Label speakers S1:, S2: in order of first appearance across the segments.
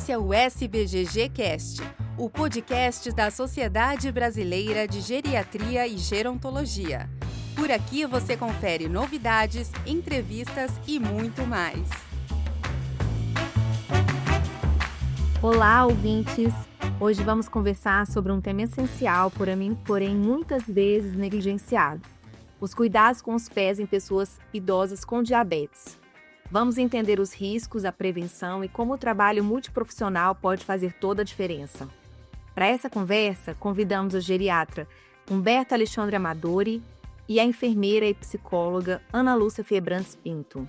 S1: Esse é o SBGG Cast, o podcast da Sociedade Brasileira de Geriatria e Gerontologia. Por aqui você confere novidades, entrevistas e muito mais.
S2: Olá, ouvintes! Hoje vamos conversar sobre um tema essencial, porém muitas vezes negligenciado: os cuidados com os pés em pessoas idosas com diabetes. Vamos entender os riscos, a prevenção e como o trabalho multiprofissional pode fazer toda a diferença. Para essa conversa, convidamos o geriatra Humberto Alexandre Amadori e a enfermeira e psicóloga Ana Lúcia Febrantes Pinto.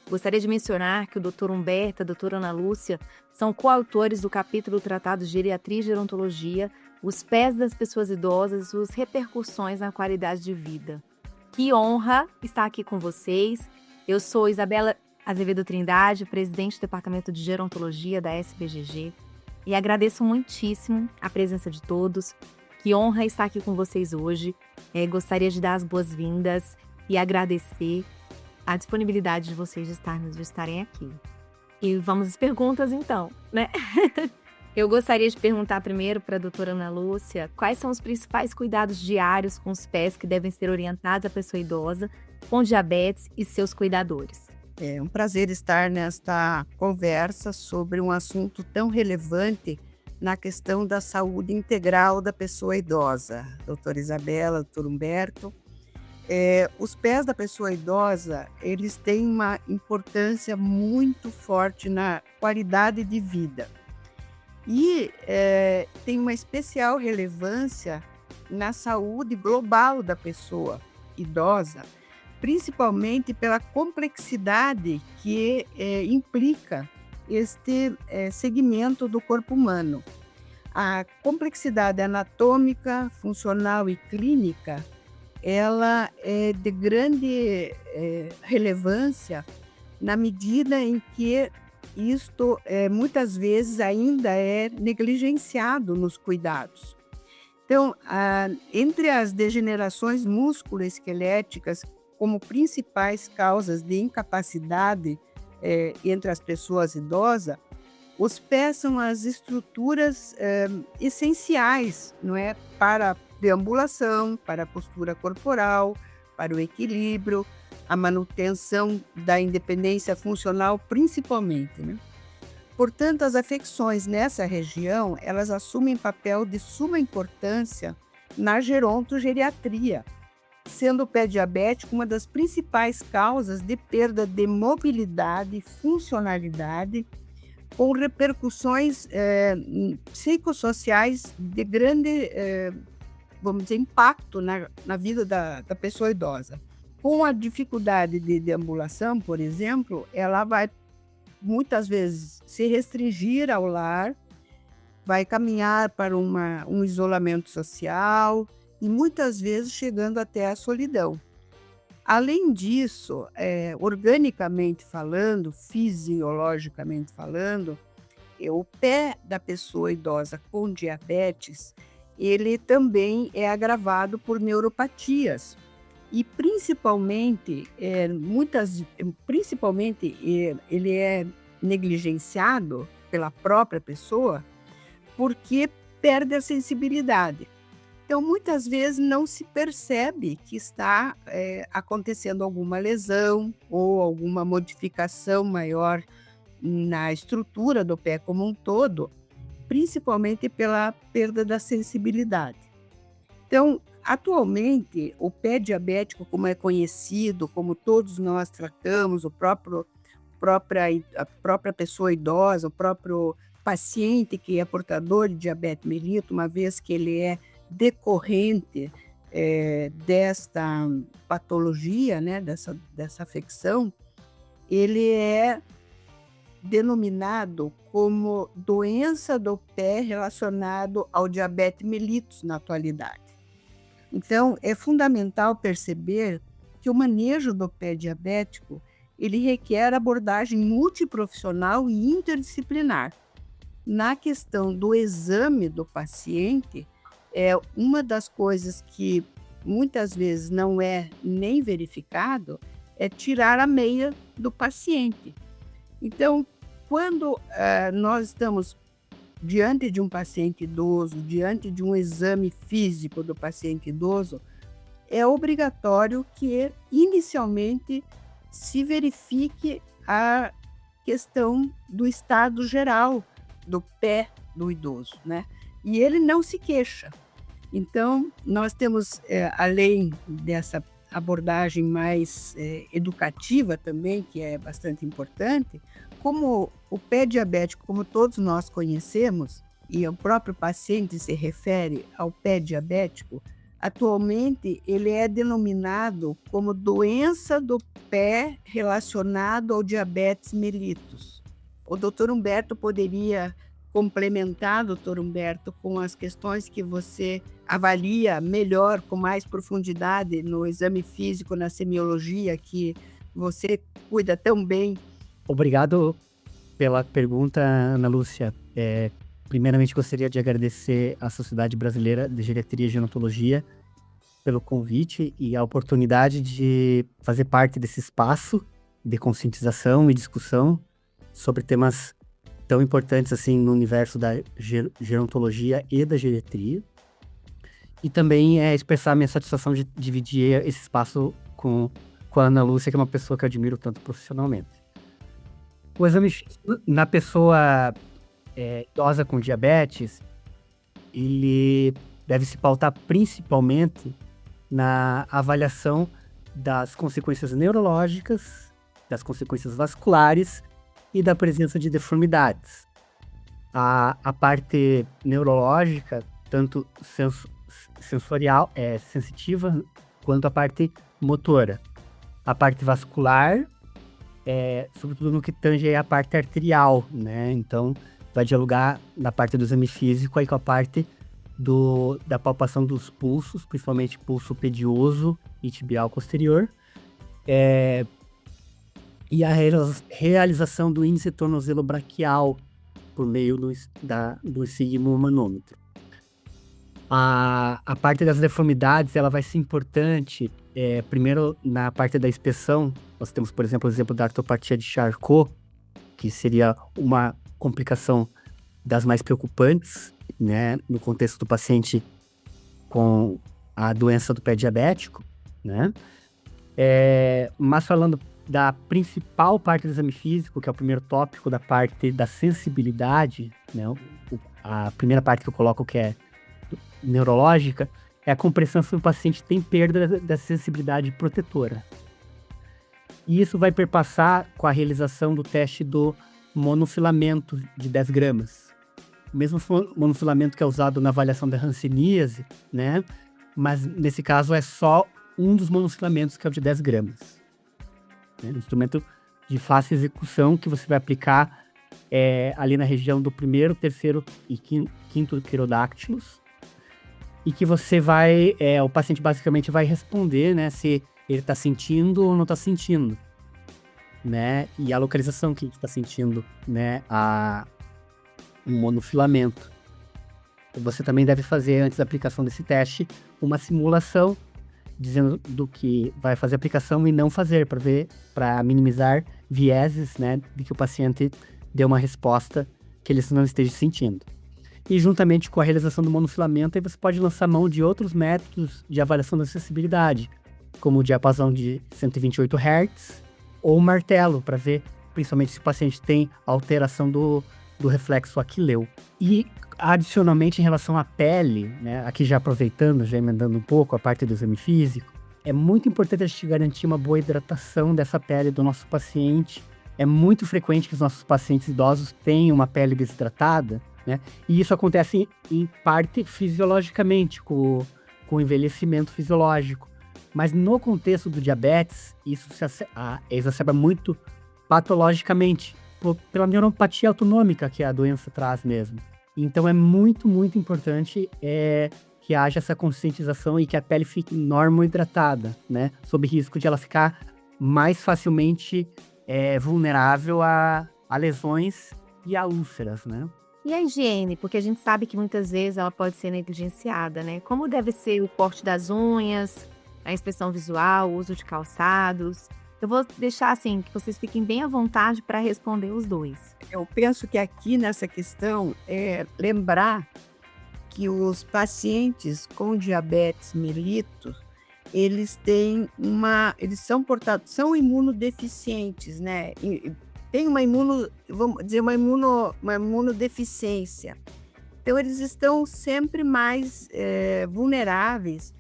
S2: Gostaria de mencionar que o Dr. Humberto e a doutora Ana Lúcia são coautores do capítulo tratado Geriatria e Gerontologia, os pés das pessoas idosas e suas repercussões na qualidade de vida. Que honra estar aqui com vocês. Eu sou Isabela Azevedo Trindade, presidente do Departamento de Gerontologia da SBGG, e agradeço muitíssimo a presença de todos. Que honra estar aqui com vocês hoje. Gostaria de dar as boas-vindas e agradecer a disponibilidade de vocês de estarem aqui. E vamos às perguntas então, né? Eu gostaria de perguntar primeiro para a doutora Ana Lúcia quais são os principais cuidados diários com os pés que devem ser orientados à pessoa idosa com diabetes e seus cuidadores.
S3: É um prazer estar nesta conversa sobre um assunto tão relevante na questão da saúde integral da pessoa idosa. Doutora Isabela, doutor Humberto, os pés da pessoa idosa, eles têm uma importância muito forte na qualidade de vida. E tem uma especial relevância na saúde global da pessoa idosa, principalmente pela complexidade que implica este segmento do corpo humano. A complexidade anatômica, funcional e clínica, ela é de grande relevância na medida em que isto muitas vezes ainda é negligenciado nos cuidados. Então, entre as degenerações musculoesqueléticas como principais causas de incapacidade entre as pessoas idosas, os pés são as estruturas essenciais, não é, para a deambulação, para a postura corporal, para o equilíbrio, a manutenção da independência funcional, principalmente, né? Portanto, as afecções nessa região, elas assumem papel de suma importância na gerontogeriatria, sendo o pé diabético uma das principais causas de perda de mobilidade e funcionalidade, com repercussões psicossociais de grande, vamos dizer, impacto na vida da pessoa idosa. Com a dificuldade de deambulação, por exemplo, ela vai muitas vezes se restringir ao lar, vai caminhar para um isolamento social e muitas vezes chegando até a solidão. Além disso, organicamente falando, fisiologicamente falando, o pé da pessoa idosa com diabetes, ele também é agravado por neuropatias e principalmente ele é negligenciado pela própria pessoa porque perde a sensibilidade. Então, muitas vezes não se percebe que está acontecendo alguma lesão ou alguma modificação maior na estrutura do pé como um todo, principalmente pela perda da sensibilidade. Então, atualmente, o pé diabético, como é conhecido, como todos nós tratamos, a própria pessoa idosa, o próprio paciente que é portador de diabetes mellitus, uma vez que ele é decorrente desta patologia, né, dessa afecção, ele é denominado como doença do pé relacionado ao diabetes mellitus na atualidade. Então, é fundamental perceber que o manejo do pé diabético ele requer abordagem multiprofissional e interdisciplinar. Na questão do exame do paciente, uma das coisas que muitas vezes não é nem verificado é tirar a meia do paciente. Então, quando nós estamos diante de um paciente idoso, diante de um exame físico do paciente idoso, é obrigatório que inicialmente se verifique a questão do estado geral do pé do idoso, né? E ele não se queixa. Então, nós temos, além dessa abordagem mais educativa também, que é bastante importante, como o pé diabético, como todos nós conhecemos, e o próprio paciente se refere ao pé diabético, atualmente ele é denominado como doença do pé relacionado ao diabetes mellitus. O Dr. Humberto poderia complementar, doutor Humberto, com as questões que você avalia melhor, com mais profundidade no exame físico, na semiologia, que você cuida tão bem.
S4: Obrigado pela pergunta, Ana Lúcia. Primeiramente, gostaria de agradecer à Sociedade Brasileira de Geriatria e Gerontologia pelo convite e a oportunidade de fazer parte desse espaço de conscientização e discussão sobre temas tão importantes assim no universo da gerontologia e da geriatria. E também expressar a minha satisfação de dividir esse espaço com a Ana Lúcia, que é uma pessoa que eu admiro tanto profissionalmente. O exame na pessoa idosa com diabetes, ele deve se pautar principalmente na avaliação das consequências neurológicas, das consequências vasculares e da presença de deformidades. A parte neurológica, tanto sensorial, sensitiva, quanto a parte motora. A parte vascular, sobretudo no que tange a parte arterial, né? Então, vai dialogar na parte do exame físico aí com a parte da palpação dos pulsos, principalmente pulso pedioso e tibial posterior. E a realização do índice tornozelo-braquial por meio do sigmo-manômetro. A parte das deformidades, ela vai ser importante, primeiro na parte da inspeção. Nós temos, por exemplo, o exemplo da artropatia de Charcot, que seria uma complicação das mais preocupantes, né, no contexto do paciente com a doença do pé diabético, né? Mas falando da principal parte do exame físico, que é o primeiro tópico, da parte da sensibilidade, né? A primeira parte que eu coloco, que é neurológica, é a compreensão se o paciente tem perda da sensibilidade protetora. E isso vai perpassar com a realização do teste do monofilamento de 10 gramas. O mesmo monofilamento que é usado na avaliação da hanseníase, né? Mas nesse caso é só um dos monofilamentos, que é o de 10 gramas. Um instrumento de fácil execução que você vai aplicar ali na região do primeiro, terceiro e quinto quirodáctilos, e que você vai, o paciente basicamente vai responder, né, se ele está sentindo ou não está sentindo, né, e a localização que ele está sentindo, né, um monofilamento. Você também deve fazer, antes da aplicação desse teste, uma simulação dizendo do que vai fazer a aplicação e não fazer, para minimizar vieses, né, de que o paciente dê uma resposta que ele não esteja sentindo. E juntamente com a realização do monofilamento, aí você pode lançar mão de outros métodos de avaliação da sensibilidade, como o diapasão de 128 Hz ou o martelo, para ver principalmente se o paciente tem alteração do reflexo aquileu. E adicionalmente, em relação à pele, né, aqui já aproveitando, já emendando um pouco a parte do exame físico, é muito importante a gente garantir uma boa hidratação dessa pele do nosso paciente. É muito frequente que os nossos pacientes idosos tenham uma pele desidratada, né, e isso acontece em parte fisiologicamente, com o envelhecimento fisiológico. Mas no contexto do diabetes, isso se exacerba muito patologicamente, pela neuropatia autonômica que a doença traz mesmo. Então é muito, muito importante que haja essa conscientização e que a pele fique normoidratada, né? Sob risco de ela ficar mais facilmente vulnerável a lesões e a úlceras, né?
S2: E a higiene? Porque a gente sabe que muitas vezes ela pode ser negligenciada, né? Como deve ser o corte das unhas, a inspeção visual, o uso de calçados? Eu vou deixar assim, que vocês fiquem bem à vontade para responder os dois.
S3: Eu penso que aqui nessa questão é lembrar que os pacientes com diabetes mellitus, eles são imunodeficientes, né? Tem vamos dizer, uma imunodeficiência. Então, eles estão sempre mais vulneráveis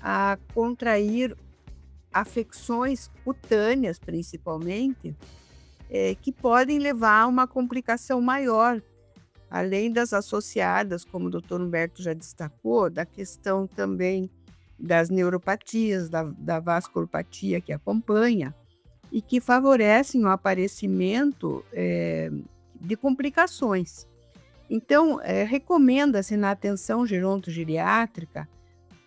S3: a contrair afecções cutâneas, principalmente, que podem levar a uma complicação maior, além das associadas, como o doutor Humberto já destacou, da questão também das neuropatias, da vasculopatia que acompanha, e que favorecem o aparecimento de complicações. Então, recomenda-se na atenção gerontogeriátrica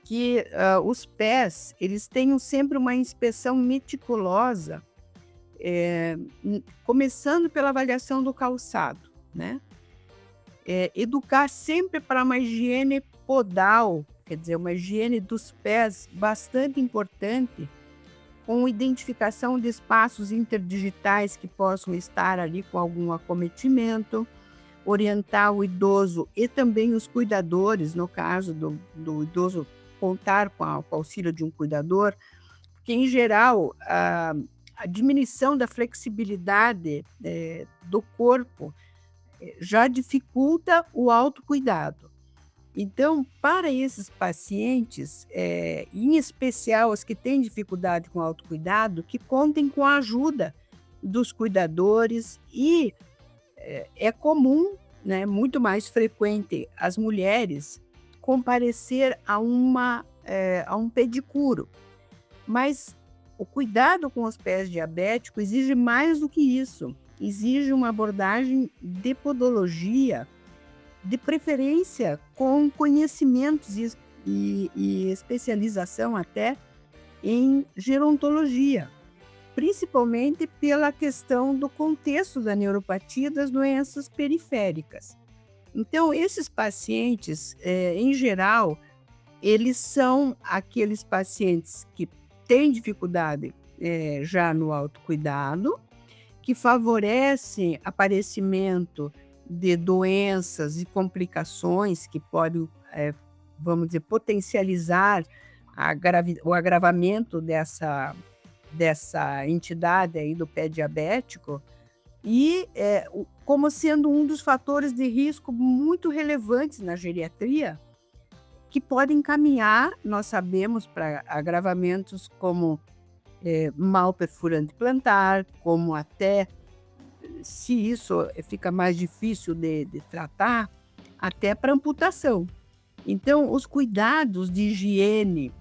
S3: que os pés eles tenham sempre uma inspeção meticulosa, começando pela avaliação do calçado, né? Educar sempre para uma higiene podal, quer dizer, uma higiene dos pés bastante importante, com identificação de espaços interdigitais que possam estar ali com algum acometimento, orientar o idoso e também os cuidadores, no caso do idoso contar com o auxílio de um cuidador, porque, em geral, a diminuição da flexibilidade do corpo já dificulta o autocuidado. Então, para esses pacientes, em especial os que têm dificuldade com o autocuidado, que contem com a ajuda dos cuidadores e é comum, né, muito mais frequente as mulheres comparecer a um pedicuro. Mas o cuidado com os pés diabéticos exige mais do que isso. Exige uma abordagem de podologia, de preferência com conhecimentos e especialização até em gerontologia, principalmente pela questão do contexto da neuropatia e das doenças periféricas. Então, esses pacientes, em geral, eles são aqueles pacientes que têm dificuldade já no autocuidado, que favorecem aparecimento de doenças e complicações que podem, vamos dizer, potencializar o agravamento dessa entidade aí do pé diabético, e como sendo um dos fatores de risco muito relevantes na geriatria, que podem encaminhar, nós sabemos, para agravamentos como mal perfurante plantar, como até, se isso fica mais difícil de tratar, até para amputação. Então, os cuidados de higiene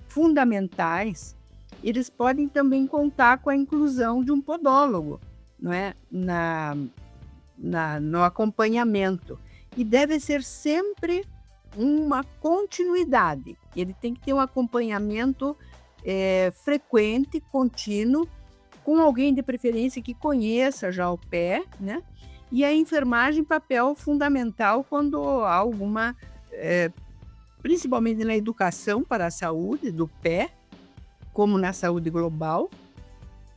S3: fundamentais, eles podem também contar com a inclusão de um podólogo, não é? No acompanhamento. E deve ser sempre uma continuidade. Ele tem que ter um acompanhamento frequente, contínuo, com alguém de preferência que conheça já o pé, né? E a enfermagem, papel fundamental quando há alguma, principalmente na educação para a saúde do pé, como na saúde global,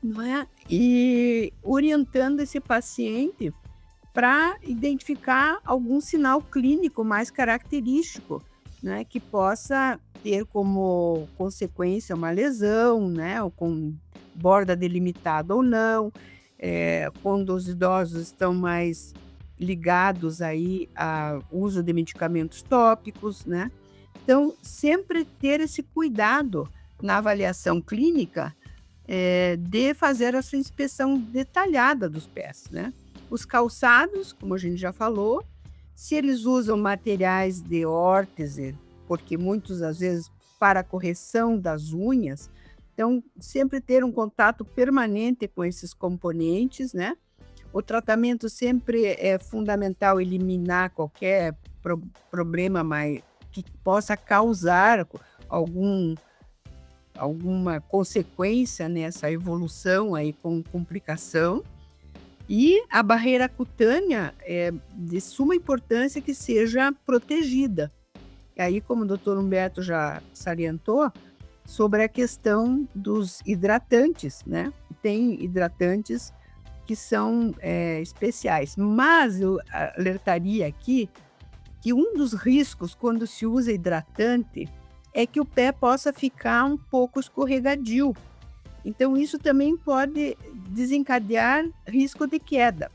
S3: não é? E orientando esse paciente para identificar algum sinal clínico mais característico, né? Que possa ter como consequência uma lesão, né? Ou com borda delimitada ou não, quando os idosos estão mais ligados aí ao uso de medicamentos tópicos, né? Então, sempre ter esse cuidado na avaliação clínica de fazer essa inspeção detalhada dos pés, né? Os calçados, como a gente já falou, se eles usam materiais de órtese, porque muitas às vezes para a correção das unhas, então sempre ter um contato permanente com esses componentes, né? O tratamento sempre é fundamental eliminar qualquer problema que possa causar alguma consequência nessa evolução aí com complicação. E a barreira cutânea é de suma importância que seja protegida. E aí, como o doutor Humberto já salientou, sobre a questão dos hidratantes, né? Tem hidratantes que são especiais, mas eu alertaria aqui que um dos riscos quando se usa hidratante é que o pé possa ficar um pouco escorregadio. Então, isso também pode desencadear risco de queda.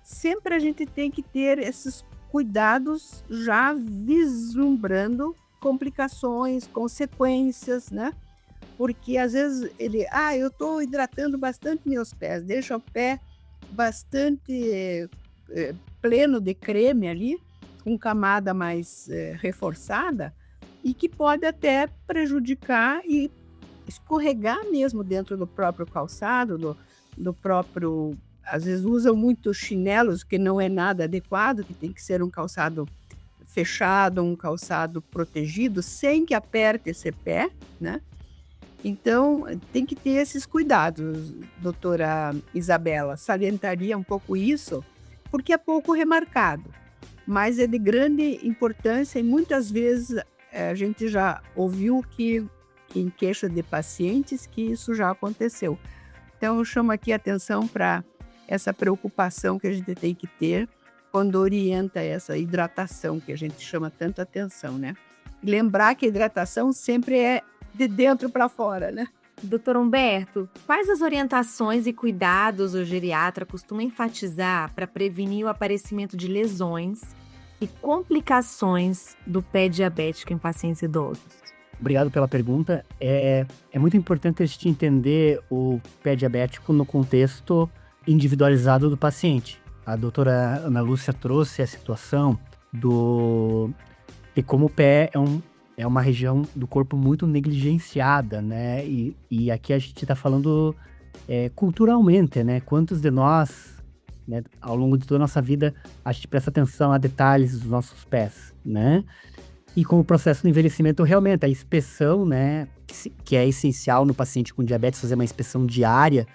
S3: Sempre a gente tem que ter esses cuidados já vislumbrando complicações, consequências, né? Porque às vezes eu estou hidratando bastante meus pés, deixa o pé bastante pleno de creme ali, com camada mais reforçada, e que pode até prejudicar e escorregar mesmo dentro do próprio calçado, do próprio... Às vezes usam muito chinelos, que não é nada adequado, que tem que ser um calçado fechado, um calçado protegido, sem que aperte esse pé, né? Então, tem que ter esses cuidados, doutora Isabela. Salientaria um pouco isso, porque é pouco remarcado, mas é de grande importância e muitas vezes a gente já ouviu que em queixa de pacientes que isso já aconteceu. Então, eu chamo aqui a atenção para essa preocupação que a gente tem que ter quando orienta essa hidratação, que a gente chama tanta atenção, né? Lembrar que a hidratação sempre é de dentro para fora, né?
S2: Doutor Humberto, quais as orientações e cuidados o geriatra costuma enfatizar para prevenir o aparecimento de lesões e complicações do pé diabético em pacientes idosos?
S4: Obrigado pela pergunta. É muito importante a gente entender o pé diabético no contexto individualizado do paciente. A doutora Ana Lúcia trouxe a situação de como o pé é uma região do corpo muito negligenciada, né? E aqui a gente está falando culturalmente, né? Quantos de nós, né, ao longo de toda a nossa vida, a gente presta atenção a detalhes dos nossos pés, né? E com o processo do envelhecimento, realmente, a inspeção, né, que é essencial no paciente com diabetes, fazer uma inspeção diária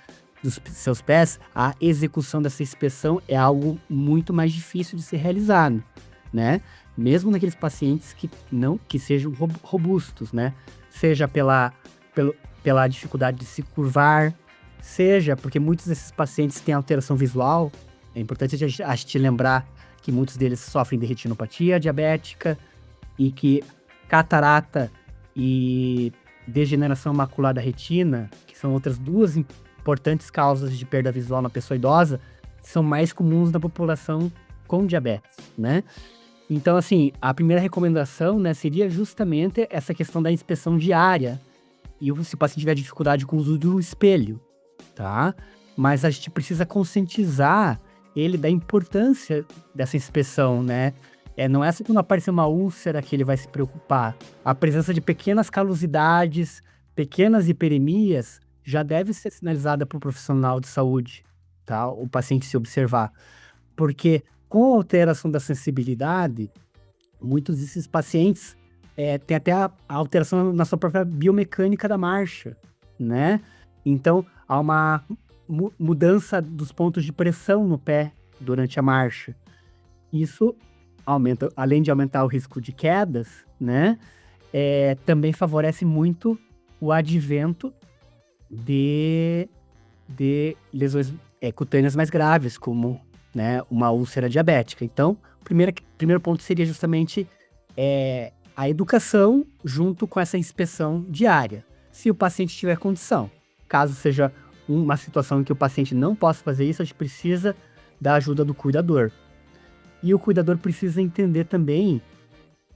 S4: dos seus pés, a execução dessa inspeção é algo muito mais difícil de ser realizado, né? Mesmo naqueles pacientes que sejam robustos, né? Seja pela dificuldade de se curvar, seja porque muitos desses pacientes têm alteração visual. É importante a gente lembrar que muitos deles sofrem de retinopatia diabética e que catarata e degeneração macular da retina, que são outras duas importantes causas de perda visual na pessoa idosa, são mais comuns na população com diabetes, né? Então, assim, a primeira recomendação, né, seria justamente essa questão da inspeção diária. E se o paciente tiver dificuldade com o uso do espelho, tá? Mas a gente precisa conscientizar ele da importância dessa inspeção, né? Não é só quando aparecer uma úlcera que ele vai se preocupar. A presença de pequenas calosidades, pequenas hiperemias, já deve ser sinalizada para o profissional de saúde, tá? O paciente se observar. Porque com a alteração da sensibilidade, muitos desses pacientes têm até a alteração na sua própria biomecânica da marcha, né? Então, há uma mudança dos pontos de pressão no pé durante a marcha. Isso aumenta, além de aumentar o risco de quedas, né? Também favorece muito o advento de lesões cutâneas mais graves, como, né, uma úlcera diabética. Então, o primeiro ponto seria justamente a educação junto com essa inspeção diária, se o paciente tiver condição. Caso seja uma situação em que o paciente não possa fazer isso, a gente precisa da ajuda do cuidador. E o cuidador precisa entender também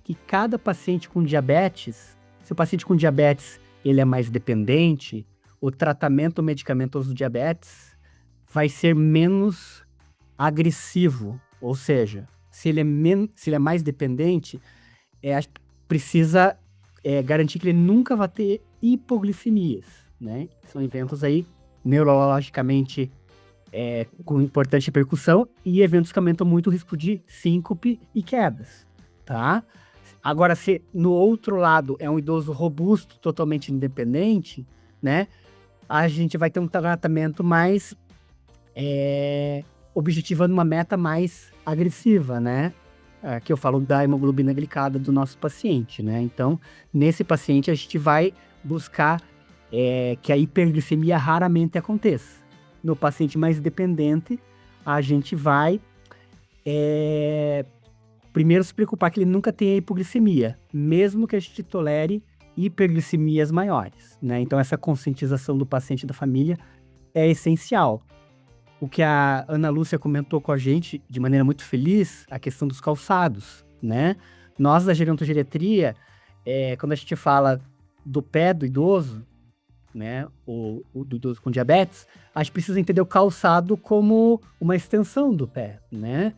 S4: que cada paciente com diabetes, se o paciente com diabetes ele é mais dependente, o tratamento medicamentoso do diabetes vai ser menos agressivo. Ou seja, se ele é mais dependente, a gente precisa garantir que ele nunca vai ter hipoglicemias, né? São eventos aí neurologicamente com importante repercussão e eventos que aumentam muito o risco de síncope e quedas, tá? Agora, se no outro lado é um idoso robusto, totalmente independente, né? A gente vai ter um tratamento mais objetivando uma meta mais agressiva, né? Que eu falo da hemoglobina glicada do nosso paciente, né? Então, nesse paciente, a gente vai buscar que a hiperglicemia raramente aconteça. No paciente mais dependente, a gente vai primeiro se preocupar que ele nunca tenha hipoglicemia, mesmo que a gente tolere hiperglicemias maiores, né? Então, essa conscientização do paciente e da família é essencial. O que a Ana Lúcia comentou com a gente, de maneira muito feliz, a questão dos calçados, né? Nós, da gerontogeriatria, quando a gente fala do pé do idoso, né, do idoso com diabetes, a gente precisa entender o calçado como uma extensão do pé, né?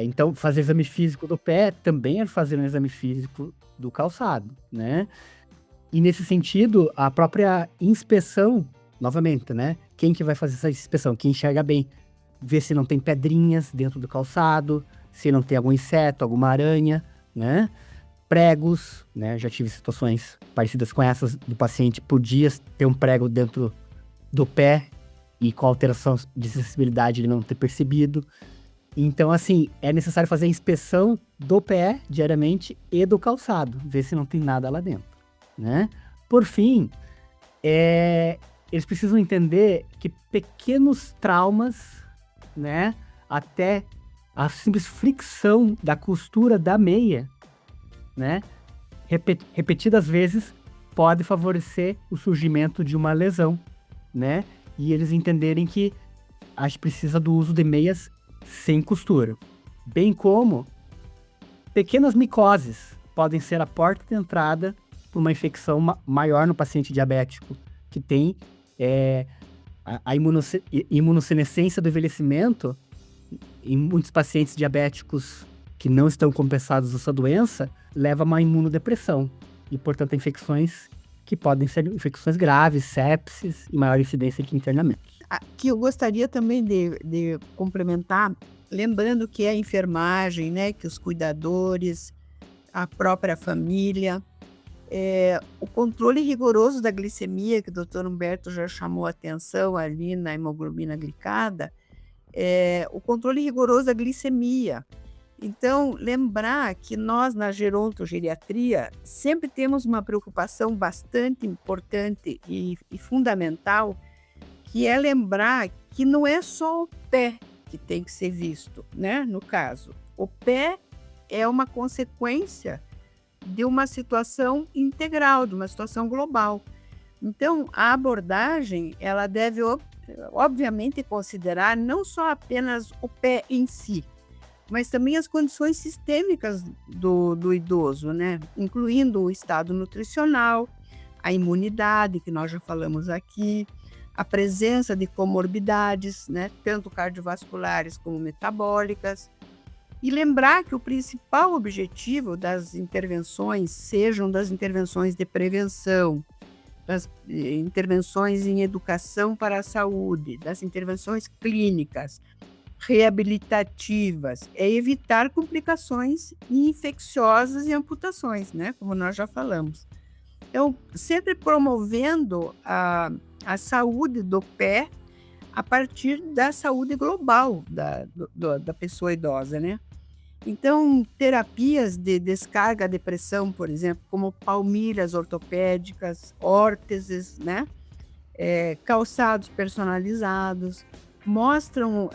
S4: Então, fazer exame físico do pé também é fazer um exame físico do calçado, né? E nesse sentido, a própria inspeção, novamente, né? Quem que vai fazer essa inspeção? Quem enxerga bem. Ver se não tem pedrinhas dentro do calçado, se não tem algum inseto, alguma aranha, né? Pregos, né? Já tive situações parecidas com essas do paciente. Podia ter um prego dentro do pé e com alteração de sensibilidade ele não ter percebido. Então, assim, é necessário fazer a inspeção do pé diariamente e do calçado, ver se não tem nada lá dentro, né? Por fim, eles precisam entender que pequenos traumas, né, até a simples fricção da costura da meia, né, repetidas vezes, pode favorecer o surgimento de uma lesão, né? E eles entenderem que a gente precisa do uso de meias sem costura, bem como pequenas micoses podem ser a porta de entrada para uma infecção maior no paciente diabético, que tem a imunossenescência do envelhecimento. Em muitos pacientes diabéticos que não estão compensados dessa doença, leva a uma imunodepressão e, portanto, a infecções que podem ser infecções graves, sepsis e maior incidência de internamentos.
S3: Que eu gostaria também de complementar, lembrando que a enfermagem, né, que os cuidadores, a própria família, o controle rigoroso da glicemia, que o Dr. Humberto já chamou a atenção ali na hemoglobina glicada, o controle rigoroso da glicemia. Então, lembrar que nós, na gerontogeriatria, sempre temos uma preocupação bastante importante e fundamental, que é lembrar que não é só o pé que tem que ser visto, né? No caso, o pé é uma consequência de uma situação integral, de uma situação global. Então, a abordagem, ela deve, obviamente, considerar não só apenas o pé em si, mas também as condições sistêmicas do idoso, né? Incluindo o estado nutricional, a imunidade, que nós já falamos aqui, a presença de comorbidades, né? Tanto cardiovasculares como metabólicas. E lembrar que o principal objetivo das intervenções, sejam das intervenções de prevenção, das intervenções em educação para a saúde, das intervenções clínicas, reabilitativas, é evitar complicações infecciosas e amputações, né? Como nós já falamos. Então, sempre promovendo a saúde do pé a partir da saúde global da pessoa idosa, né? Então, terapias de descarga de pressão, por exemplo, como palmilhas ortopédicas, órteses, né? Calçados personalizados, mostram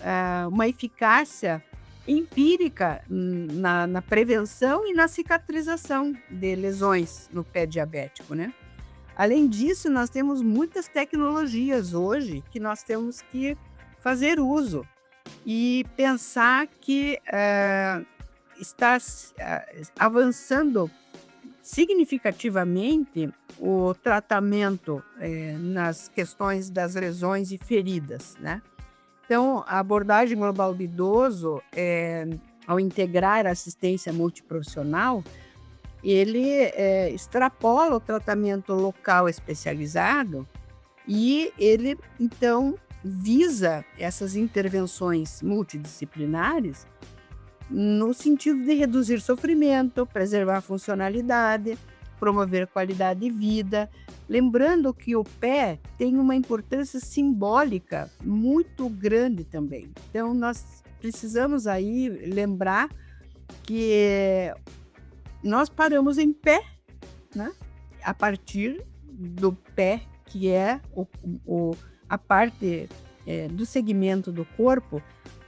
S3: uma eficácia empírica na prevenção e na cicatrização de lesões no pé diabético, né? Além disso, nós temos muitas tecnologias hoje que nós temos que fazer uso e pensar que está avançando significativamente o tratamento nas questões das lesões e feridas, né? Então, a abordagem global do idoso, ao integrar a assistência multiprofissional, ele extrapola o tratamento local especializado e ele, então, visa essas intervenções multidisciplinares no sentido de reduzir sofrimento, preservar a funcionalidade, promover qualidade de vida. Lembrando que o pé tem uma importância simbólica muito grande também. Então, nós precisamos aí lembrar que nós paramos em pé, né? A partir do pé, que é a parte do segmento do corpo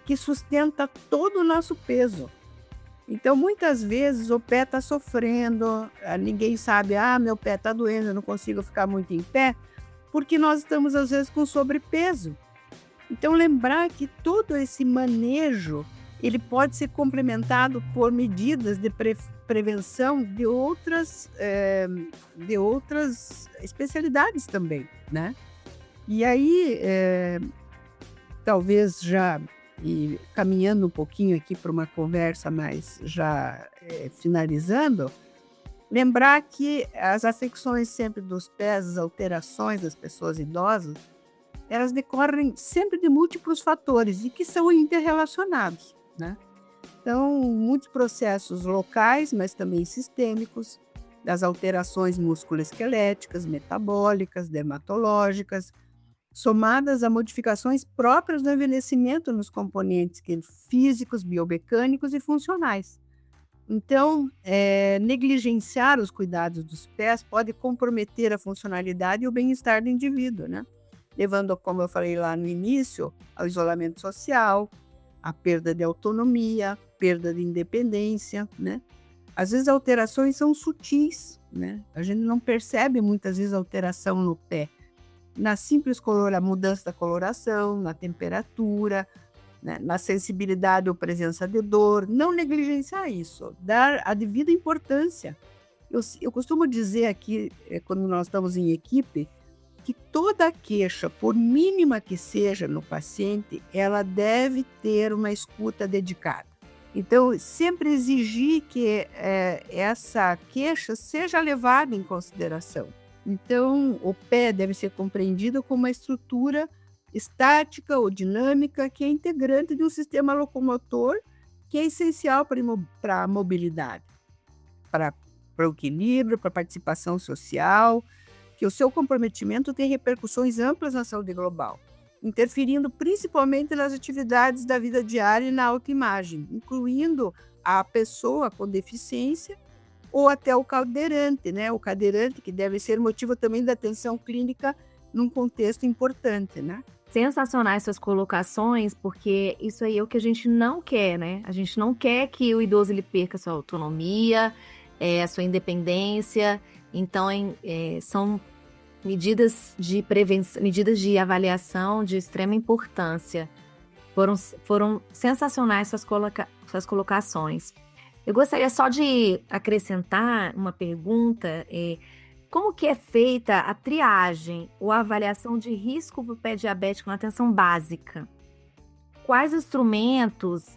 S3: que sustenta todo o nosso peso. Então, muitas vezes, o pé está sofrendo, ninguém sabe, meu pé está doendo, eu não consigo ficar muito em pé, porque nós estamos, às vezes, com sobrepeso. Então, lembrar que todo esse manejo, ele pode ser complementado por medidas de prevenção de outras especialidades também, né? E aí, talvez já caminhando um pouquinho aqui para uma conversa mais já finalizando, lembrar que as afecções sempre dos pés, as alterações das pessoas idosas, elas decorrem sempre de múltiplos fatores e que são interrelacionados, né? Então, muitos processos locais, mas também sistêmicos, das alterações musculoesqueléticas, metabólicas, dermatológicas, somadas a modificações próprias do envelhecimento nos componentes físicos, biomecânicos e funcionais. Então, negligenciar os cuidados dos pés pode comprometer a funcionalidade e o bem-estar do indivíduo, né? Levando, como eu falei lá no início, ao isolamento social, à perda de autonomia, perda de independência, né? Às vezes alterações são sutis, né? A gente não percebe muitas vezes alteração no pé. Na simples a mudança da coloração, na temperatura, né? Na sensibilidade ou presença de dor. Não negligenciar isso, dar a devida importância. Eu costumo dizer aqui, quando nós estamos em equipe, que toda queixa, por mínima que seja no paciente, ela deve ter uma escuta dedicada. Então, sempre exigir que essa queixa seja levada em consideração. Então, o pé deve ser compreendido como uma estrutura estática ou dinâmica que é integrante de um sistema locomotor que é essencial para a mobilidade, para o equilíbrio, para a participação social, que o seu comprometimento tem repercussões amplas na saúde global, interferindo principalmente nas atividades da vida diária e na autoimagem, incluindo a pessoa com deficiência ou até o cadeirante, né? O cadeirante que deve ser motivo também da atenção clínica num contexto importante, né?
S2: Sensacionais suas colocações, porque isso aí é o que a gente não quer, né? A gente não quer que o idoso ele perca a sua autonomia, a sua independência. Então, são medidas de prevenção, medidas de avaliação de extrema importância. Foram sensacionais suas colocações. Eu gostaria só de acrescentar uma pergunta. Como que é feita a triagem ou a avaliação de risco para o pé diabético na atenção básica? Quais instrumentos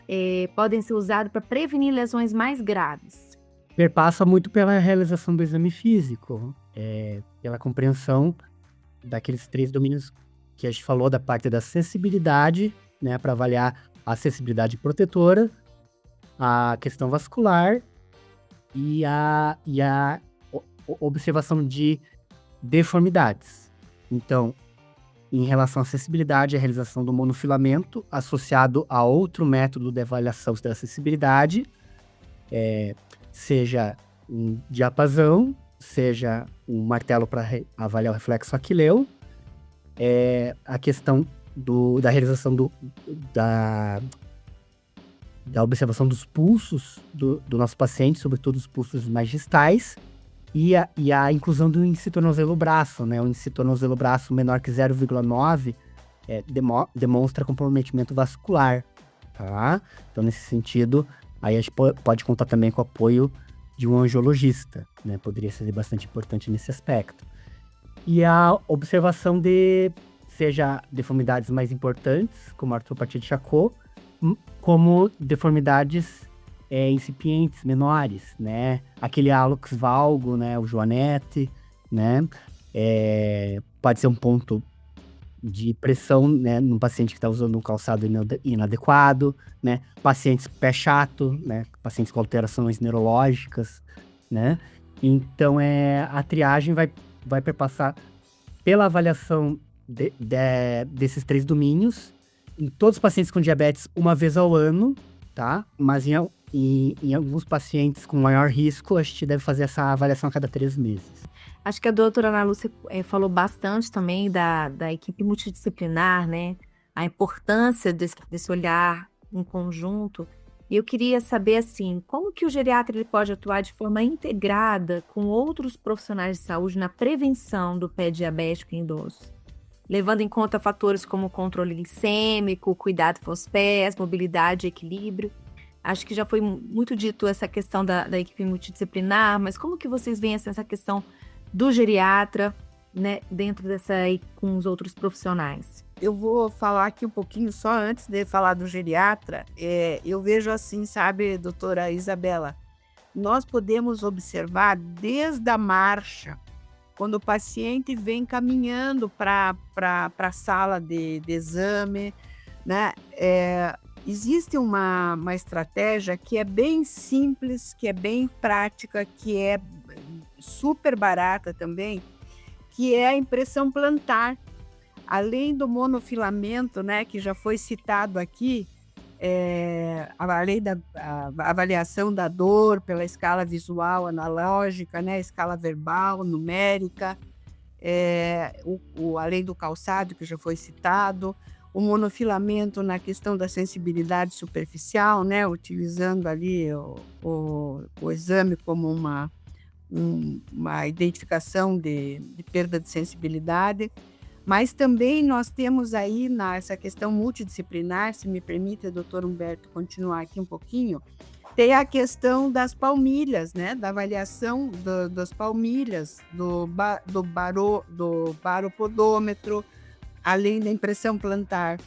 S2: podem ser usados para prevenir lesões mais graves?
S4: Perpassa muito pela realização do exame físico, pela compreensão daqueles 3 domínios que a gente falou, da parte da sensibilidade, né, para avaliar a sensibilidade protetora, a questão vascular e a observação de deformidades. Então, em relação à acessibilidade, a realização do monofilamento associado a outro método de avaliação da acessibilidade, seja um diapasão, seja um martelo para avaliar o reflexo aquileu, a questão da realização da observação dos pulsos do nosso paciente, sobretudo os pulsos mais distais, e a inclusão do índice tornozelo-braço, né? O índice tornozelo-braço menor que 0,9 demonstra comprometimento vascular, tá? Então, nesse sentido, aí a gente pode contar também com o apoio de um angiologista, né? Poderia ser bastante importante nesse aspecto. E a observação seja deformidades mais importantes, como a artropatia de Charcot, como deformidades incipientes, menores, né? Aquele hálux valgo, né? O joanete, né? Pode ser um ponto de pressão, né? Num paciente que está usando um calçado inadequado, né? Pacientes pé chato, né? Pacientes com alterações neurológicas, né? Então, a triagem vai perpassar pela avaliação desses 3 domínios, em todos os pacientes com diabetes, uma vez ao ano, tá? Mas em alguns pacientes com maior risco, a gente deve fazer essa avaliação a cada 3 meses.
S2: Acho que a doutora Ana Lúcia falou bastante também da equipe multidisciplinar, né? A importância desse olhar em conjunto. E eu queria saber, assim, como que o geriatra ele pode atuar de forma integrada com outros profissionais de saúde na prevenção do pé diabético em idosos, levando em conta fatores como controle glicêmico, cuidado com os pés, mobilidade e equilíbrio. Acho que já foi muito dito essa questão da equipe multidisciplinar, mas como que vocês veem essa questão do geriatra, né, dentro com os outros profissionais?
S3: Eu vou falar aqui um pouquinho, só antes de falar do geriatra, eu vejo assim, sabe, doutora Isabela, nós podemos observar desde a marcha, quando o paciente vem caminhando para a sala de exame, né? Existe uma estratégia que é bem simples, que é bem prática, que é super barata também, que é a impressão plantar. Além do monofilamento, né, que já foi citado aqui, além da avaliação da dor pela escala visual analógica, né, escala verbal, numérica, além do calçado, que já foi citado, o monofilamento na questão da sensibilidade superficial, né, utilizando ali o exame como uma identificação de perda de sensibilidade. Mas também nós temos aí nessa questão multidisciplinar, se me permite, doutor Humberto, continuar aqui um pouquinho, tem a questão das palmilhas, né? Da avaliação das palmilhas, do baropodômetro, além da impressão plantar.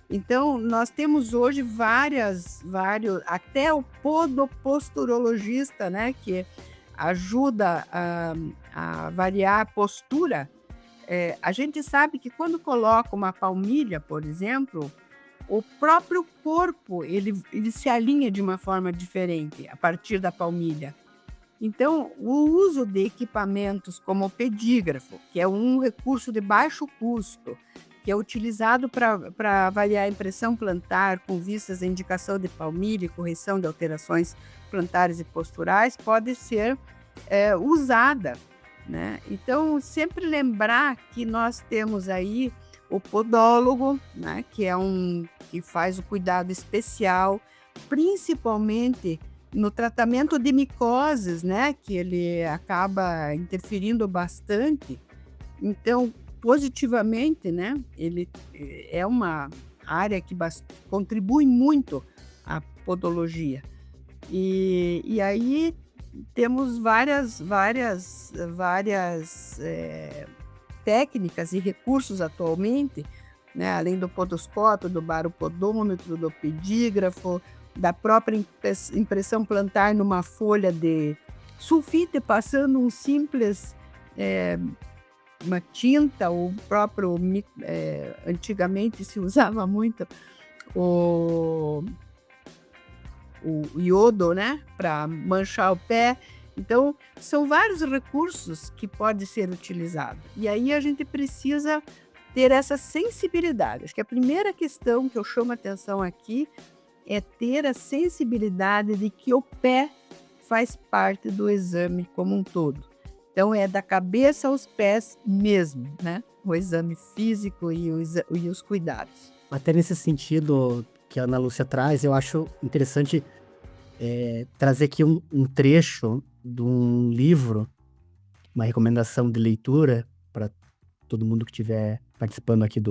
S3: Então, nós temos hoje vários, até o podoposturologista, né? Que ajuda a avaliar a postura. A gente sabe que quando coloca uma palmilha, por exemplo, o próprio corpo ele se alinha de uma forma diferente a partir da palmilha. Então, o uso de equipamentos como o pedígrafo, que é um recurso de baixo custo, que é utilizado para avaliar a impressão plantar com vistas à indicação de palmilha e correção de alterações plantares e posturais, pode ser usada, né? Então, sempre lembrar que nós temos aí o podólogo, né? Que faz o cuidado especial, principalmente no tratamento de micoses, né? Que ele acaba interferindo bastante. Então, positivamente, né? Ele é uma área que contribui muito à podologia. E aí temos várias técnicas e recursos atualmente, né? Além do podoscópio, do baropodômetro, do pedígrafo, da própria impressão plantar numa folha de sulfite, passando um simples, uma tinta, o próprio, antigamente se usava muito o iodo, né, para manchar o pé. Então, são vários recursos que podem ser utilizados. E aí a gente precisa ter essa sensibilidade. Acho que a primeira questão que eu chamo a atenção aqui é ter a sensibilidade de que o pé faz parte do exame como um todo. Então, é da cabeça aos pés mesmo, né? O exame físico e os cuidados.
S4: Até nesse sentido que a Ana Lúcia traz, eu acho interessante trazer aqui um trecho de um livro, uma recomendação de leitura para todo mundo que estiver participando aqui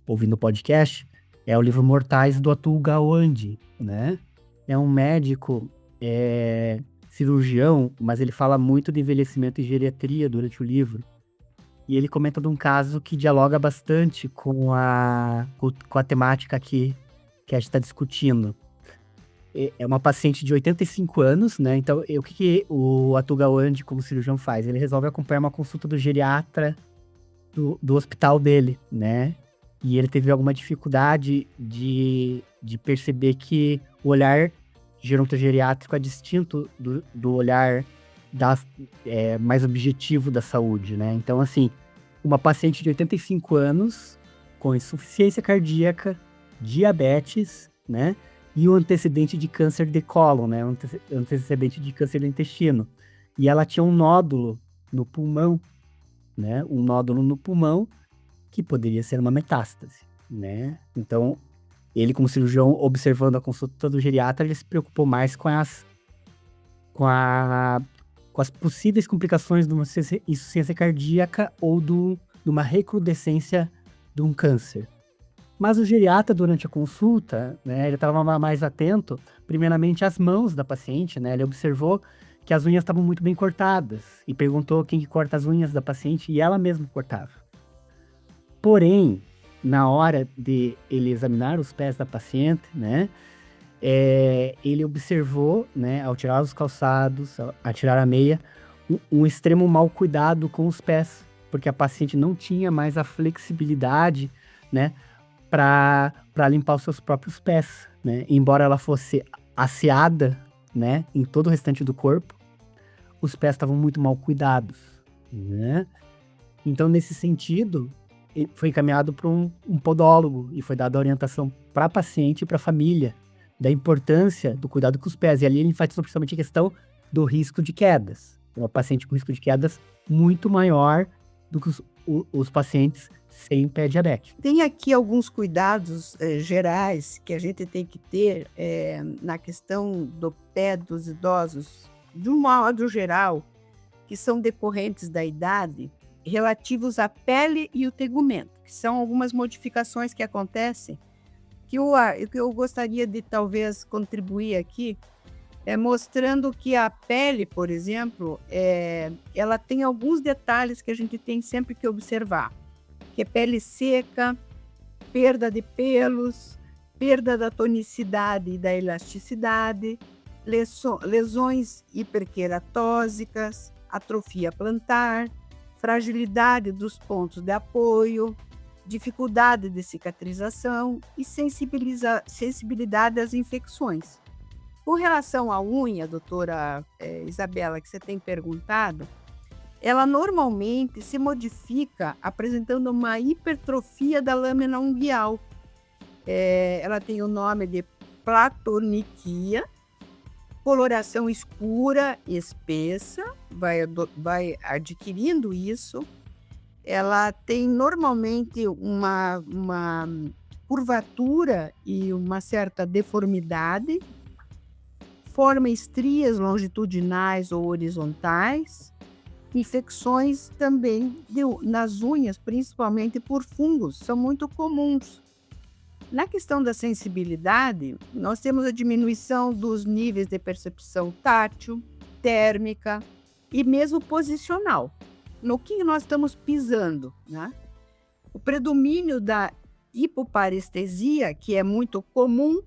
S4: ouvindo o podcast, é o livro Mortais, do Atul Gawande, né? É um médico, cirurgião, mas ele fala muito de envelhecimento e geriatria durante o livro. E ele comenta de um caso que dialoga bastante com a temática que a gente está discutindo. É uma paciente de 85 anos, né? Então, o que o Atul Gawande, como cirurgião, faz? Ele resolve acompanhar uma consulta do geriatra do hospital dele, né? E ele teve alguma dificuldade de perceber que o olhar gerontogeriátrico é distinto do olhar mais objetivo da saúde, né? Então, assim, uma paciente de 85 anos com insuficiência cardíaca, diabetes, né? E o antecedente de câncer de cólon, né? Antecedente de câncer do intestino. E ela tinha um nódulo no pulmão né, um nódulo no pulmão que poderia ser uma metástase, né? Então, ele como cirurgião, observando a consulta do geriatra, ele se preocupou mais com a com as possíveis complicações de uma insuficiência cardíaca ou de uma recrudescência de um câncer. Mas o geriatra, durante a consulta, né, ele estava mais atento, primeiramente, às mãos da paciente, né? Ele observou que as unhas estavam muito bem cortadas e perguntou quem que corta as unhas da paciente e ela mesma cortava. Porém, na hora de ele examinar os pés da paciente, né, ele observou, né, ao tirar os calçados, ao tirar a meia, um extremo mau cuidado com os pés, porque a paciente não tinha mais a flexibilidade, né, para limpar os seus próprios pés, né? Embora ela fosse asseada, né, em todo o restante do corpo, os pés estavam muito mal cuidados, né? Então, nesse sentido, ele foi encaminhado para um podólogo e foi dada orientação para a paciente e para a família da importância do cuidado com os pés. E ali ele enfatizou principalmente a questão do risco de quedas. Uma paciente com risco de quedas muito maior do que os pacientes sem pé diabético.
S3: Tem aqui alguns cuidados gerais que a gente tem que ter na questão do pé dos idosos, de um modo geral, que são decorrentes da idade, relativos à pele e o tegumento, que são algumas modificações que acontecem, que eu gostaria de talvez contribuir aqui, mostrando que a pele, por exemplo, ela tem alguns detalhes que a gente tem sempre que observar, que é pele seca, perda de pelos, perda da tonicidade e da elasticidade, lesões hiperqueratósicas, atrofia plantar, fragilidade dos pontos de apoio, dificuldade de cicatrização e sensibilidade às infecções. Com relação à unha, doutora Isabela, que você tem perguntado, ela normalmente se modifica apresentando uma hipertrofia da lâmina unguial. Ela tem o nome de platoniquia, coloração escura e espessa, vai adquirindo isso. Ela tem normalmente uma curvatura e uma certa deformidade, forma estrias longitudinais ou horizontais, infecções também nas unhas, principalmente por fungos, são muito comuns. Na questão da sensibilidade, nós temos a diminuição dos níveis de percepção tátil, térmica e mesmo posicional. No que nós estamos pisando, né? O predomínio da hipoparestesia, que é muito comum,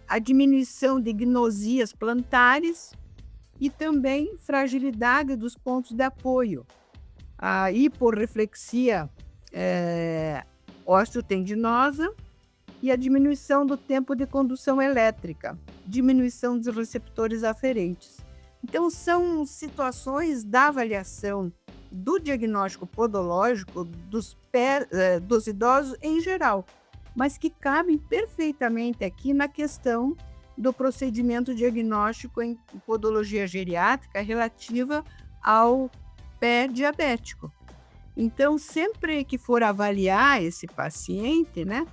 S3: a diminuição de gnosias plantares e também fragilidade dos pontos de apoio. A hiporreflexia osteotendinosa e a diminuição do tempo de condução elétrica, diminuição dos receptores aferentes. Então, são situações da avaliação do diagnóstico podológico dos idosos em geral, mas que cabem perfeitamente aqui na questão do procedimento diagnóstico em podologia geriátrica relativa ao pé diabético. Então, sempre que for avaliar esse paciente, né,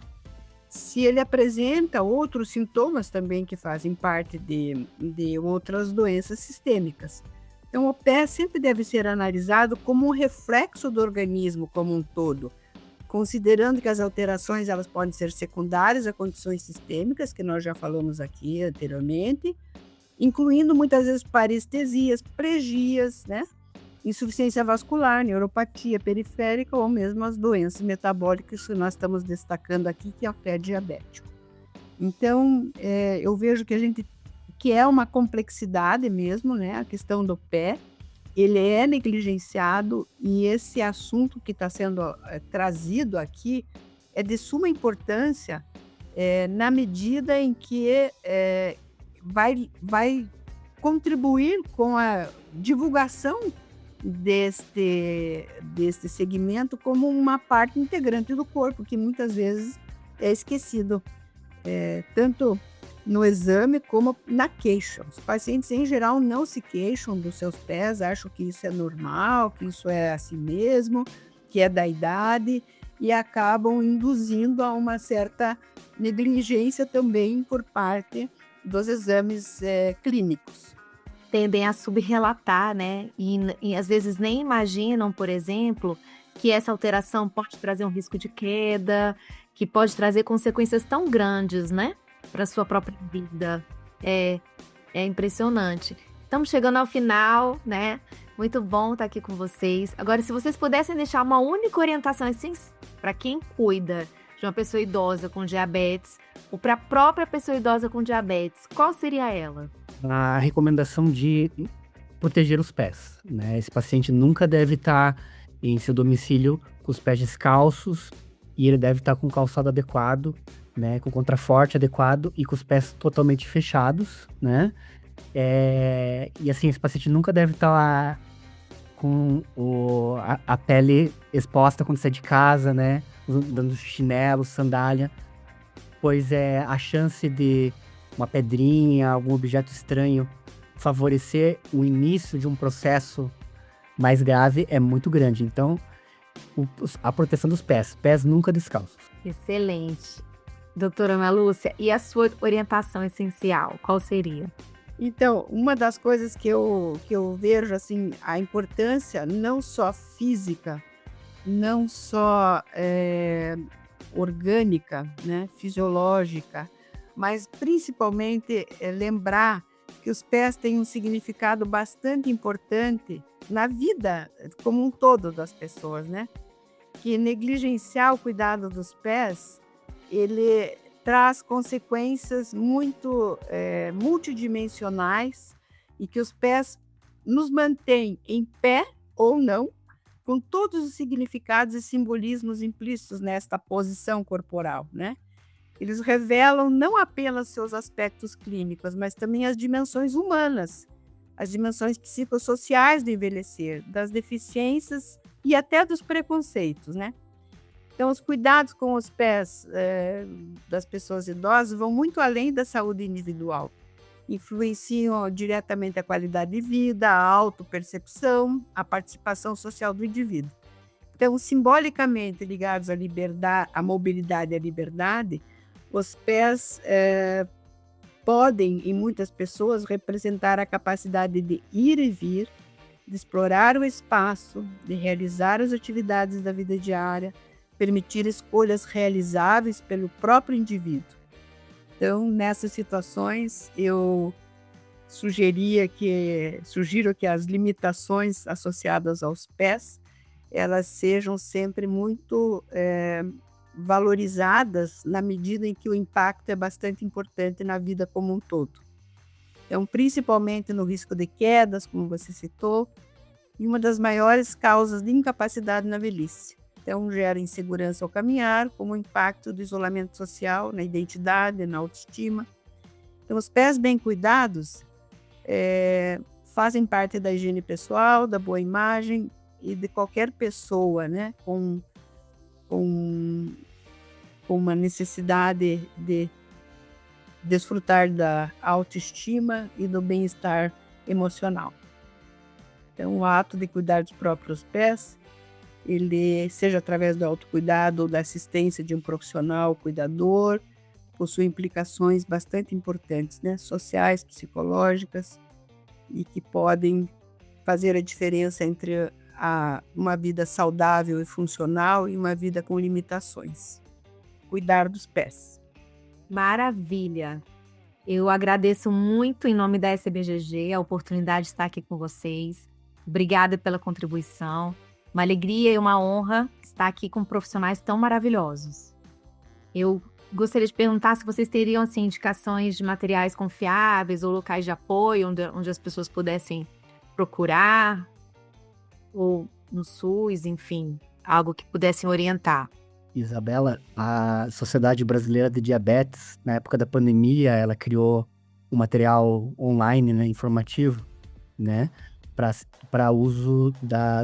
S3: se ele apresenta outros sintomas também que fazem parte de outras doenças sistêmicas. Então, o pé sempre deve ser analisado como um reflexo do organismo como um todo, considerando que as alterações elas podem ser secundárias a condições sistêmicas, que nós já falamos aqui anteriormente, incluindo muitas vezes parestesias, pregias, né? Insuficiência vascular, neuropatia periférica ou mesmo as doenças metabólicas que nós estamos destacando aqui, que é o pé diabético. Então, eu vejo que é uma complexidade mesmo, né? A questão do pé, ele é negligenciado e esse assunto que está sendo trazido aqui é de suma importância na medida em que vai contribuir com a divulgação deste segmento como uma parte integrante do corpo, que muitas vezes é esquecido, tanto no exame como na queixa. Os pacientes, em geral, não se queixam dos seus pés, acham que isso é normal, que isso é assim mesmo, que é da idade, e acabam induzindo a uma certa negligência também por parte dos exames clínicos.
S2: Tendem a subrelatar, né? E às vezes nem imaginam, por exemplo, que essa alteração pode trazer um risco de queda, que pode trazer consequências tão grandes, né? Para sua própria vida. É impressionante. Estamos chegando ao final, né? Muito bom estar aqui com vocês. Agora, se vocês pudessem deixar uma única orientação para quem cuida de uma pessoa idosa com diabetes, ou para a própria pessoa idosa com diabetes, qual seria ela?
S4: A recomendação de proteger os pés, né? Esse paciente nunca deve estar em seu domicílio com os pés descalços e ele deve estar com o calçado adequado, né? Com o contraforte adequado e com os pés totalmente fechados, né? E assim, esse paciente nunca deve estar lá com a pele exposta quando sai de casa, né? Dando chinelo, sandália, pois a chance de uma pedrinha, algum objeto estranho favorecer o início de um processo mais grave é muito grande. Então, a proteção dos pés nunca descalços.
S2: Excelente. Doutora Ana Lúcia, e a sua orientação essencial, qual seria?
S3: Então, uma das coisas que eu vejo, assim, a importância não só física, não só orgânica, né, fisiológica, mas principalmente lembrar que os pés têm um significado bastante importante na vida como um todo das pessoas, né? Que negligenciar o cuidado dos pés, ele traz consequências muito multidimensionais e que os pés nos mantêm em pé ou não, com todos os significados e simbolismos implícitos nesta posição corporal, né? Eles revelam não apenas seus aspectos clínicos, mas também as dimensões humanas, as dimensões psicossociais do envelhecer, das deficiências e até dos preconceitos, né? Então, os cuidados com os pés das pessoas idosas vão muito além da saúde individual. Influenciam diretamente a qualidade de vida, a autopercepção, a participação social do indivíduo. Então, simbolicamente ligados à liberdade, à mobilidade e à liberdade, os pés podem, em muitas pessoas, representar a capacidade de ir e vir, de explorar o espaço, de realizar as atividades da vida diária, permitir escolhas realizáveis pelo próprio indivíduo. Então, nessas situações, eu sugiro que as limitações associadas aos pés, elas sejam sempre muito valorizadas na medida em que o impacto é bastante importante na vida como um todo. Então, principalmente no risco de quedas, como você citou, e uma das maiores causas de incapacidade na velhice. Então, gera insegurança ao caminhar, como o impacto do isolamento social na identidade, na autoestima. Então, os pés bem cuidados fazem parte da higiene pessoal, da boa imagem e de qualquer pessoa, né, com uma necessidade de desfrutar da autoestima e do bem-estar emocional. Então, o ato de cuidar dos próprios pés, ele, seja através do autocuidado ou da assistência de um profissional cuidador, possui implicações bastante importantes, né, sociais, psicológicas, e que podem fazer a diferença entre uma vida saudável e funcional e uma vida com limitações. Cuidar dos pés.
S2: Maravilha! Eu agradeço muito em nome da SBGG a oportunidade de estar aqui com vocês. Obrigada pela contribuição. Uma alegria e uma honra estar aqui com profissionais tão maravilhosos. Eu gostaria de perguntar se vocês teriam assim, indicações de materiais confiáveis ou locais de apoio onde as pessoas pudessem procurar, ou no SUS, enfim, algo que pudessem orientar.
S4: Isabela, a Sociedade Brasileira de Diabetes, na época da pandemia, ela criou um material online, né, informativo, né, para uso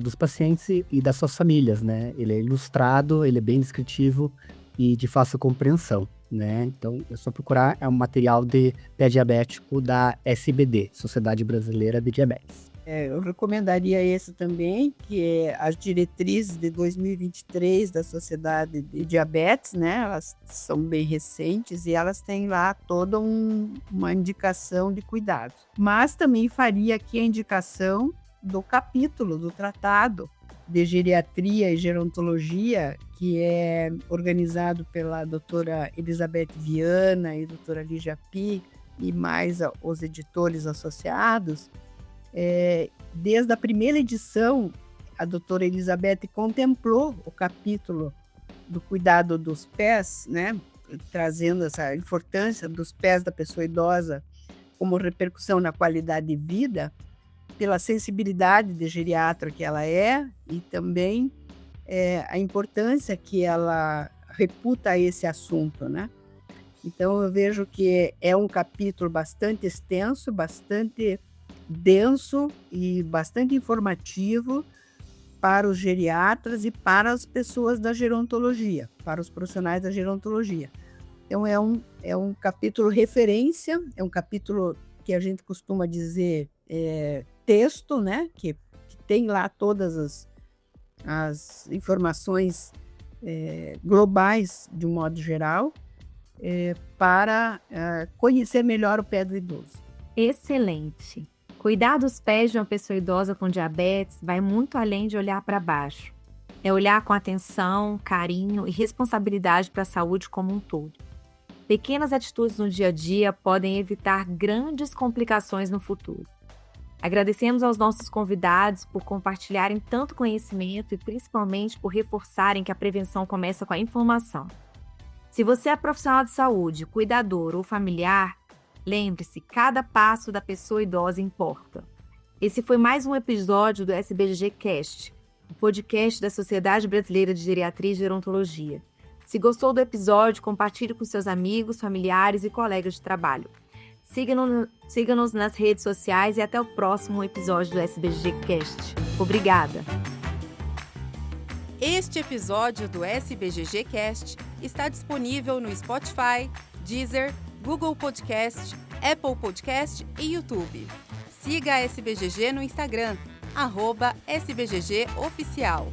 S4: dos pacientes e das suas famílias, né? Ele é ilustrado, ele é bem descritivo e de fácil compreensão. né? Então, é só procurar, é um material de pé diabético da SBD, Sociedade Brasileira de Diabetes.
S3: Eu recomendaria esse também, que é as diretrizes de 2023 da Sociedade de Diabetes, né? Elas são bem recentes e elas têm lá toda uma indicação de cuidados. Mas também faria aqui a indicação do capítulo do tratado de geriatria e gerontologia, que é organizado pela doutora Elizabeth Viana e doutora Lígia Pi e mais os editores associados. Desde a primeira edição, a doutora Elizabeth contemplou o capítulo do cuidado dos pés, né, trazendo essa importância dos pés da pessoa idosa como repercussão na qualidade de vida, pela sensibilidade de geriatra que ela é e também a importância que ela reputa a esse assunto, né? Então, eu vejo que é um capítulo bastante extenso, bastante denso e bastante informativo para os geriatras e para as pessoas da gerontologia, para os profissionais da gerontologia. Então, é um capítulo referência, é um capítulo que a gente costuma dizer texto, né? Que tem lá todas as informações globais, de um modo geral, para conhecer melhor o pé do idoso.
S2: Excelente! Cuidar dos pés de uma pessoa idosa com diabetes vai muito além de olhar para baixo. É olhar com atenção, carinho e responsabilidade para a saúde como um todo. Pequenas atitudes no dia a dia podem evitar grandes complicações no futuro. Agradecemos aos nossos convidados por compartilharem tanto conhecimento e principalmente por reforçarem que a prevenção começa com a informação. Se você é profissional de saúde, cuidador ou familiar, lembre-se, cada passo da pessoa idosa importa. Esse foi mais um episódio do SBGG Cast, o podcast da Sociedade Brasileira de Geriatria e Gerontologia. Se gostou do episódio, compartilhe com seus amigos, familiares e colegas de trabalho. Siga-nos nas redes sociais e até o próximo episódio do SBGG Cast. Obrigada!
S1: Este episódio do SBGG Cast está disponível no Spotify, Deezer, Google Podcast, Apple Podcast e YouTube. Siga a SBGG no Instagram, @SBGG Oficial.